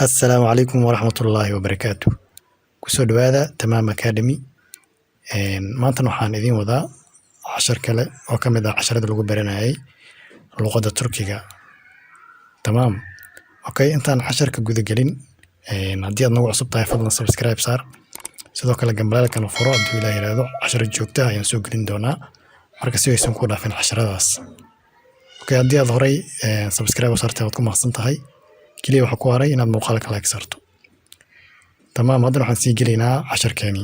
Assalaamu calaykum waraxmatullaahi wabarakaatu. Kusoo dhawaada Tamaam Academy. Maantana waxaan idiin wadaa cashar kale oo ka mid ah casharada lagu baranayay luqadda Turkiga. Tamaam. Okay, intaan casharka guda gelin, haddii aad nagu cusub tahay fadlan subscribe saar. Sidoo kale gambalaalkana furo hadduu Ilaahay yiraahdo casharo joogto ah ayaan soo gelin doonaa. Marka si aysan ku dhaafin casharadaas. Okay, haddii aad horay subscribe u saartay waad ku mahadsan tahay. Kaliya waxa ku haray inaad muuqaalka like saarto. Tamaam, haddana waxaan sii gelaynaa casharkeeni.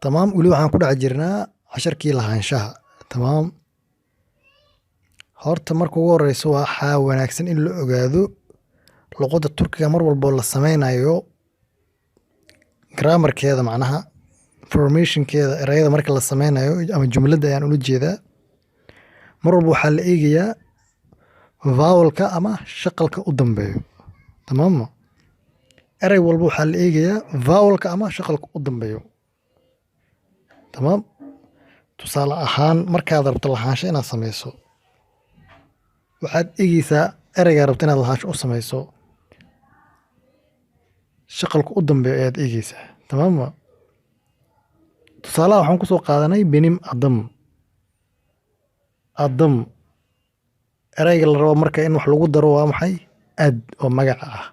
Tamaam, weli waxaan ku dhex jirnaa casharkii lahaanshaha. Tamaam. Horta marka ugu horeyso waxaa wanaagsan in la ogaado luqadda Turkiga mar walbo la sameynayo grammarkeeda macnaha formationkeeda erayada marka la sameynayo ama jumladda ayaan ula jeedaa. Mar walbo waxaa la eegayaa vowelka ama shaqalka u dambeeyo. Tamaam. Eray walbo waxaa la eegayaa vowelka ama shaqalka u dambeeyo. Tamaam. Tusaale ahaan markaad rabto lahaansho inaad sameyso waxaad eegaysaa erayga rabto inaad lahaansho u sameyso shaqalka u dambeeyo ayaad eegaysaa. Tamaam. Tusaalaha waxaan ku soo qaadanay benim adam. Adam erayga la rabo marka in wax lagu daro waa maxay? Ad oo magac ah.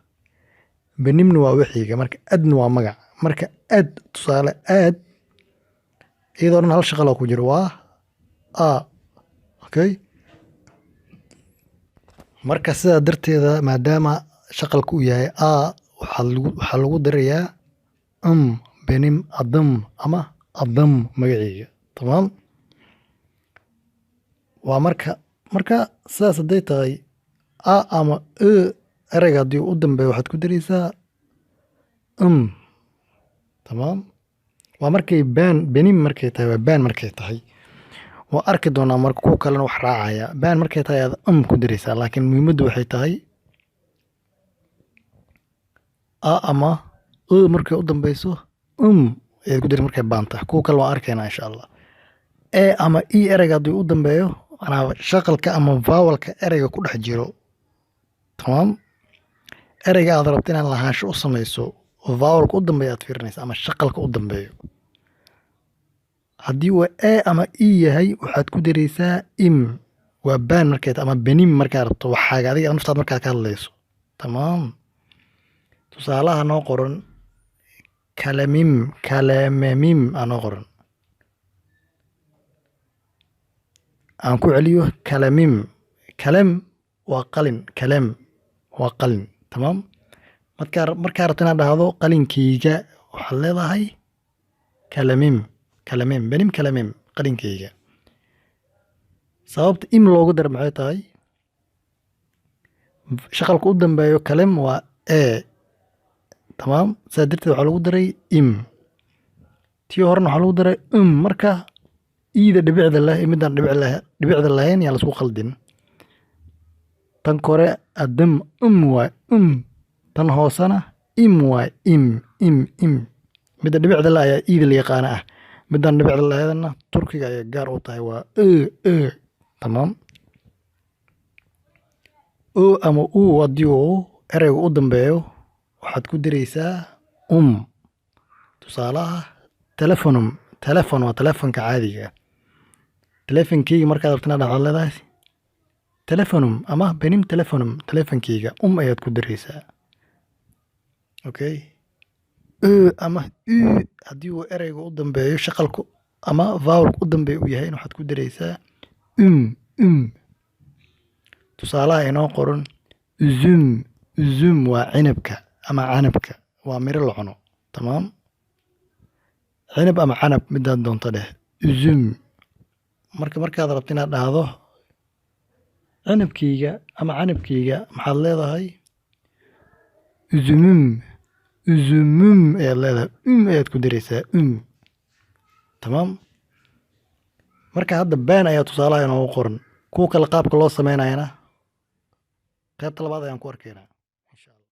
Benimna waa wixiga marka adna waa magac. Marka ad tusaale ad iyadoo dhan hal shaqal oo ku jiro waa a. Okay? Marka sidaa darteeda maadaama shaqalku uu yahay a waxaa lagu darayaa benim adam ama adam magaciiga. Tamaam. Waa marka sidaas hadday tahay a ama erayga haddii u dambeeyo waxaad ku daraysaa tamaam. Waa markay benim markay tahay waa baan markay tahay waa arki doonaa marka kuwa kalena wax raacaya baan markay tahay aad ku daraysaa laakiin muhiimaddu waxay tahay a ama markay u dambeyso ayaad ku dari markay baan tahay kuwa kale waan arkaynaa insha Allah. Ama erayga haddii u dambeeyo anaa shaqalka ama vowelka erayga ku dhex jiro. Tamaam. Erayga aad rabto inaad lahaansho u sameyso vowelka u dambeeyo aad fiirinaysa ama shaqalka u dambeeyo. Haddii uu ama yahay waxaad ku daraysaa waa baan markay tahay ama benim markaad rabto waxaaga adiga naftaada markaad ka hadlayso. Tamaam. Tusaalaha noo qoran kalamim noo qoran. aan ku celiyo kalamim. Kalam waa qalin. Kalam waa qalin. Tamaam. Markaa rabto inaad dhahdo qalinkeyga waxaad leedahay kalamim. Benim kalamim qalinkeyga. Sababta loogu daro maxay tahay? Shaqalka u dambeeyo kalam waa tamaam. Sidaa darteed waxaa lagu daray tii horena waxaa lagu daray marka iida dhibicda leh midaan dhibicda lahayn yaa lasku qaldin. Tan kore adam waa tan hoosana waa midda dhibicda leh ayaa iida la yaqaana ah midaan dhibicda lahaydna Turkiga ayaa gaar u tahay waa tamaam. ama haddii uu erayga u dambeeyo waxaad ku daraysaa tusaalaha telefon waa telefonka caadiga ah. Telefonkeyga markaad rabto inaad dhahdo leedahay telefonum ama benim telefonum telefonkeyga ayaad ku daraysaa. Okay? ama haddii uu erayga u dambeeyo shaqalku ama vowelka u dambeeyo uu yahay waxaad ku daraysaa tusaalaha inoo qoran waa cinabka ama canabka waa miro la cuno. Tamaam. cinab ama canab midaad doonto dheh. markaad rabto inaad dhahdo cinabkeyga ama canabkeyga maxaad leedahay ayaad leedahay ayaad ku daraysaa tamaam. marka hadda baan ayaa tusaalaha inoogu qoran kuwa kale qaabka loo sameynayana qaybta labaad ayaan ku arkaynaa.